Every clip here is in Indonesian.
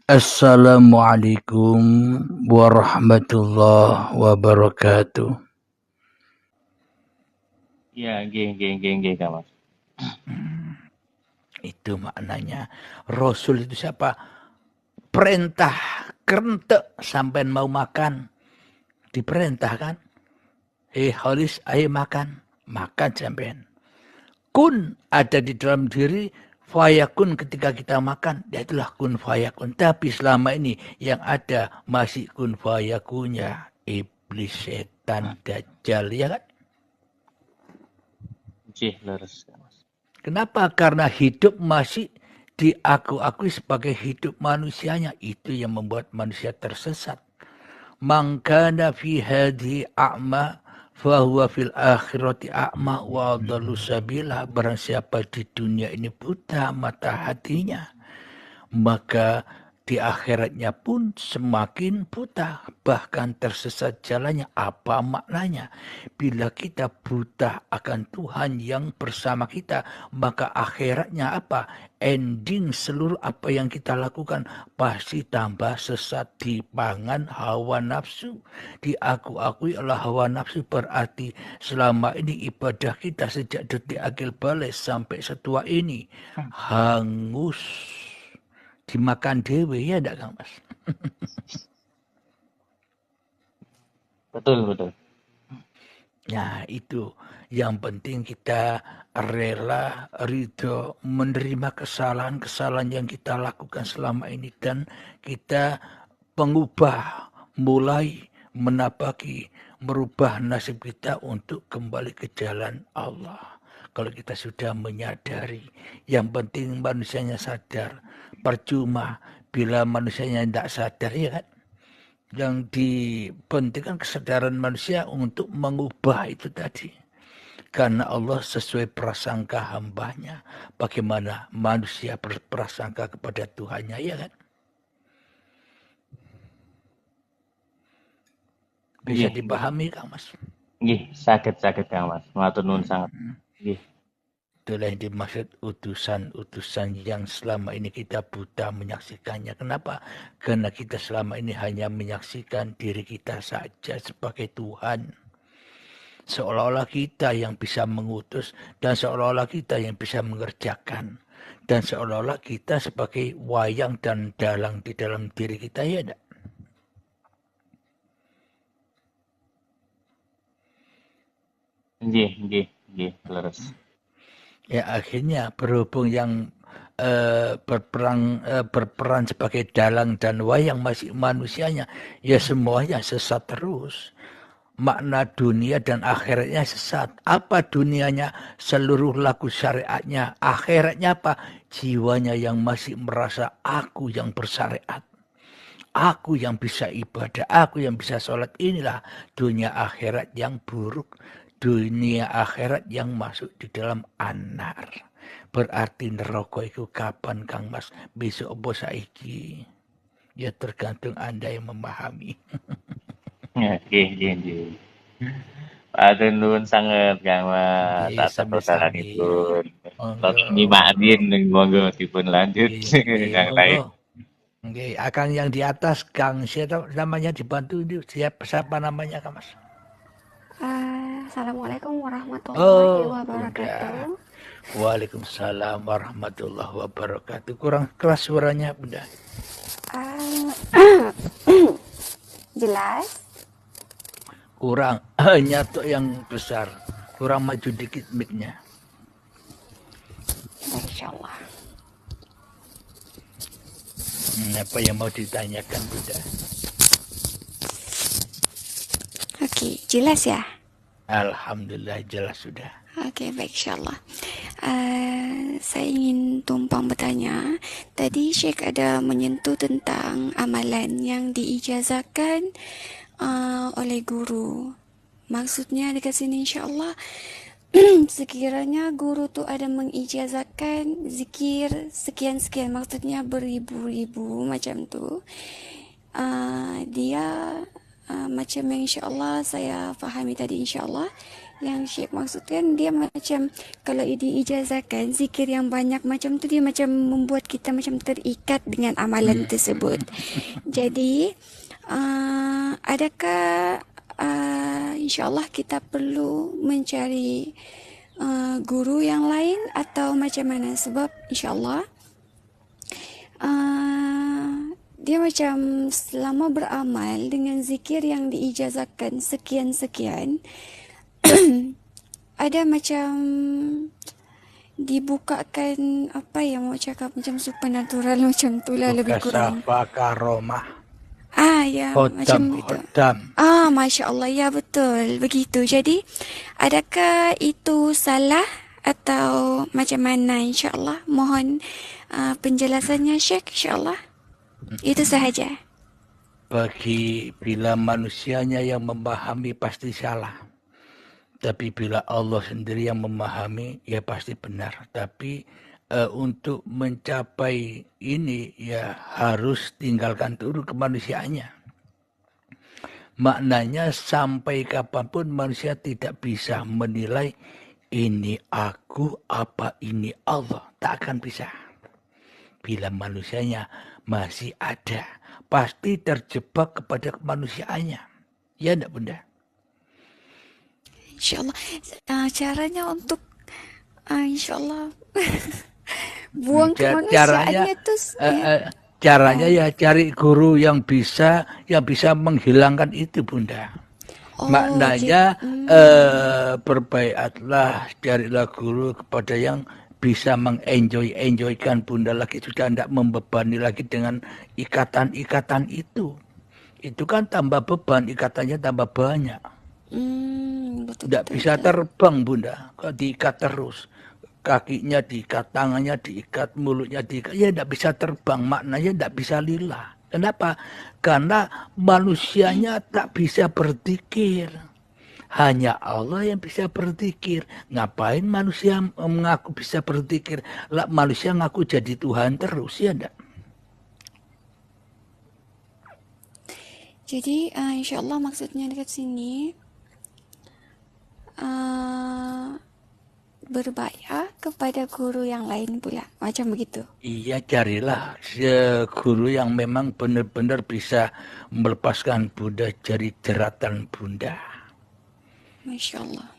Assalamualaikum warahmatullahi wabarakatuh. Ya, geng, Kak Mas. Itu maknanya. Rasul itu siapa? Perintah kerentek sampai mau makan. Diperintahkan. Halis, ayo makan. Makan sampean. Kun ada di dalam diri, fayakun ketika kita makan, itulah kun fayakun. Tapi selama ini yang ada masih kun fayakunnya iblis, setan, dajjal, ya kan? Leres Kak Mas. Kenapa? Karena hidup masih diakui sebagai hidup manusianya. Itu yang membuat manusia tersesat. Man kana fi hadhi a'ma fahuwa fil akhirati a'ma wa adallu sabila. Barang siapa di dunia ini buta mata hatinya, maka di akhiratnya pun semakin buta, bahkan tersesat jalannya. Apa maknanya? Bila kita buta akan Tuhan yang bersama kita, maka akhiratnya apa? Ending seluruh apa yang kita lakukan pasti tambah sesat, dipangan hawa nafsu. Diakui oleh hawa nafsu, berarti selama ini ibadah kita sejak detik akil balik sampai setua ini hangus. Dimakan dewe, ya enggak Kang Mas? Betul. Nah itu yang penting, kita rela, ridho, menerima kesalahan-kesalahan yang kita lakukan selama ini. Dan kita mengubah, mulai menapaki, merubah nasib kita untuk kembali ke jalan Allah. Kalau kita sudah menyadari, yang penting manusianya sadar. Percuma bila manusianya tidak sadar, ya kan? Yang dipentingkan kesadaran manusia untuk mengubah itu tadi. Karena Allah sesuai prasangka hambanya. Bagaimana manusia berprasangka kepada Tuhannya, ya kan? Bisa dipahami Kang Mas? Nggih, sakit Kang Mas. Matur nuwun sangat. Nggih. Itulah yang dimaksud utusan-utusan yang selama ini kita buta menyaksikannya. Kenapa? Karena kita selama ini hanya menyaksikan diri kita saja sebagai Tuhan. Seolah-olah kita yang bisa mengutus, dan seolah-olah kita yang bisa mengerjakan. Dan seolah-olah kita sebagai wayang dan dalang di dalam diri kita, ya enggak? Nggih, leres. Ya akhirnya berhubung yang berperan sebagai dalang dan wayang masih manusianya, ya semuanya sesat terus. Makna dunia dan akhiratnya sesat. Apa dunianya? Seluruh laku syariatnya. Akhiratnya apa? Jiwanya yang masih merasa aku yang bersyariat, aku yang bisa ibadah, aku yang bisa sholat. Inilah dunia akhirat yang buruk. Dunia akhirat yang masuk di dalam anar. Berarti neraka itu kapan Kang Mas? Besok apa saiki? Ya tergantung Anda yang memahami. Nggih. Matur nuwun sanget Kang Mas. Atas Sami-sami. perkenalanipun. Monggo, Kalau nyimakin monggo dipun lanjut yang lain. monggo. Oke, Akang yang di atas, Kang siapa namanya, dibantu ini, siapa namanya Kang Mas? Assalamualaikum warahmatullahi Bunda. wabarakatuh. Waalaikumsalam warahmatullahi wabarakatuh. Kurang keras suaranya Bunda. Jelas? Kurang, nyatu yang besar. Kurang maju dikit mic-nya. Insyaallah. Apa yang mau ditanyakan Bunda? Oke, jelas ya? Alhamdulillah jelas sudah. Oke, baik, insyaallah. Saya ingin tumpang bertanya. Tadi Syekh ada menyentuh tentang amalan yang diijazahkan oleh guru. Maksudnya dekat sini insyaallah, sekiranya guru tu ada mengijazahkan zikir sekian-sekian, maksudnya beribu-ribu macam tu, dia macam yang insyaAllah saya fahami tadi, insyaAllah Yang Syekh maksudkan dia macam kalau diijazahkan zikir yang banyak macam tu dia macam membuat kita macam terikat dengan amalan tersebut. Jadi adakah insya-Allah kita perlu mencari guru yang lain atau macam mana? Sebab insya-Allah dia macam selama beramal dengan zikir yang diijazahkan sekian-sekian ada macam dibukakan apa yang mau cakap macam supernatural macam tu lah lebih kurang. Mukasafa karomah. Ya macam itu. Masya Allah, ya betul begitu. Jadi adakah itu salah atau macam mana? InsyaAllah mohon penjelasannya Syekh, insyaAllah. Itu sahaja. Bila manusianya yang memahami pasti salah. Tapi bila Allah sendiri yang memahami, ya pasti benar. Tapi untuk mencapai ini, ya harus tinggalkan dulu kemanusiaannya. Maknanya sampai kapanpun manusia tidak bisa menilai ini aku apa ini Allah. Tak akan bisa. Bila manusianya masih ada, pasti terjebak kepada kemanusiaannya. Ya enggak bunda? InsyaAllah. Caranya untuk insyaAllah buang kemanusiaannya tu. Caranya ya cari guru yang bisa menghilangkan itu bunda. Maknanya berbaiatlah, carilah guru kepada yang bisa mengenjoykan bunda lagi, sudah tidak membebani lagi dengan ikatan-ikatan itu. Itu kan tambah beban, ikatannya tambah banyak. Tidak bisa terbang bunda, kalau diikat terus. Kakinya diikat, tangannya diikat, mulutnya diikat, ya tidak bisa terbang, maknanya tidak bisa lillah. Kenapa? Karena manusianya tak bisa berzikir. Hanya Allah yang bisa berzikir. Ngapain manusia mengaku bisa berzikir? Lah manusia ngaku jadi Tuhan terus, ya enggak? Jadi insyaAllah maksudnya dekat sini berbaya kepada guru yang lain pula. Macam begitu. Iya, carilah guru yang memang benar-benar bisa melepaskan bunda dari jeratan bunda. Masya Allah.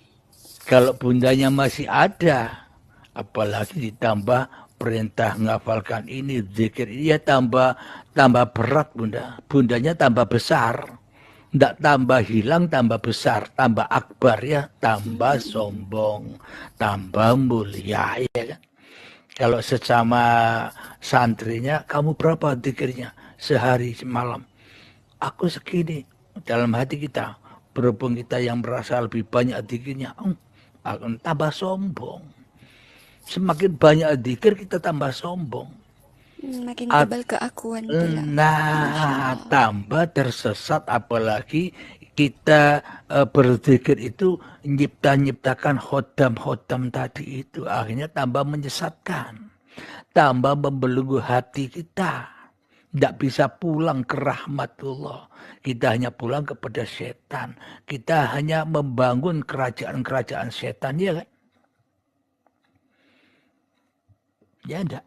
Kalau bundanya masih ada, apalagi ditambah perintah ngafalkan ini, zikir ini, ya tambah berat bunda. Bundanya tambah besar. Tidak tambah hilang, tambah besar. Tambah akbar ya, tambah sombong. Tambah mulia ya kan. Kalau sesama santrinya, kamu berapa zikirnya? Sehari semalam. Aku segini. Dalam hati kita. Berhubung kita yang merasa lebih banyak zikirnya, akan tambah sombong. Semakin banyak zikir kita tambah sombong. Makin tebal keakuan pula. Nah, tambah tersesat, apalagi kita berzikir itu nyiptakan khodam tadi itu. Akhirnya tambah menyesatkan. Tambah membelenggu hati kita. Tidak bisa pulang ke rahmatullah. Kita hanya pulang kepada setan. Kita hanya membangun kerajaan-kerajaan setan, ya kan? Ya enggak?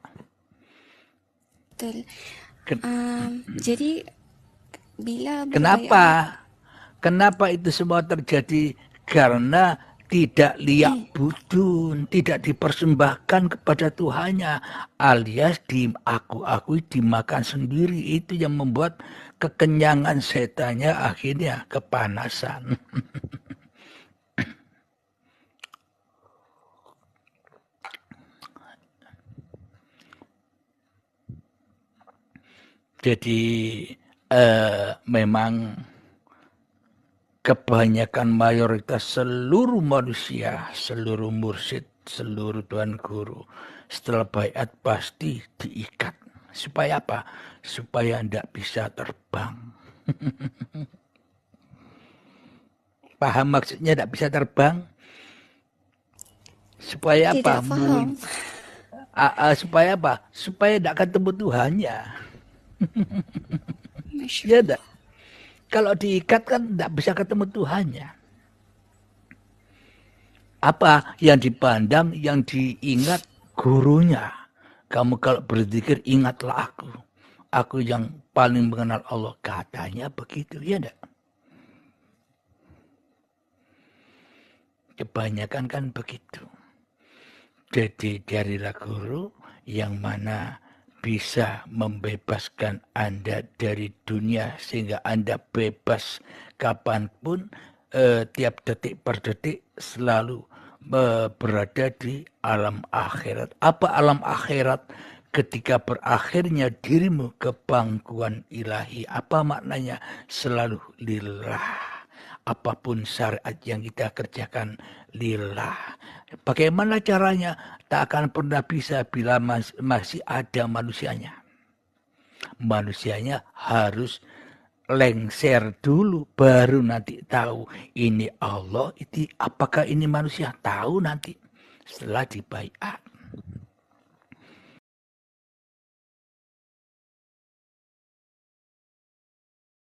Betul. Jadi bila Kenapa itu semua terjadi? Karena tidak liak budun, tidak dipersembahkan kepada Tuhannya, alias diakui dimakan sendiri. Itu yang membuat kekenyangan setannya akhirnya kepanasan. Jadi memang kebanyakan mayoritas seluruh manusia, seluruh mursyid, seluruh tuan guru, setelah baiat pasti diikat. Supaya apa? Supaya tidak bisa terbang. Paham maksudnya tidak bisa terbang? Supaya apa? Tidak paham. Supaya apa? Supaya tidak ketemu Tuhannya. Ya enggak? Kalau diikat kan tidak bisa ketemu Tuhannya. Apa yang dipandang, yang diingat gurunya. Kamu kalau berzikir ingatlah aku. Aku yang paling mengenal Allah. Katanya begitu, ya enggak? Kebanyakan kan begitu. Jadi carilah guru yang mana bisa membebaskan Anda dari dunia sehingga Anda bebas kapanpun, tiap detik per detik selalu berada di alam akhirat. Apa alam akhirat? Ketika berakhirnya dirimu ke pangkuan ilahi. Apa maknanya? Selalu lillah. Apapun syariat yang kita kerjakan lillah. Bagaimana caranya? Tak akan pernah bisa bila masih ada manusianya. Manusianya harus lengser dulu, baru nanti tahu ini Allah, itu apakah ini manusia, tahu nanti setelah dibaiat.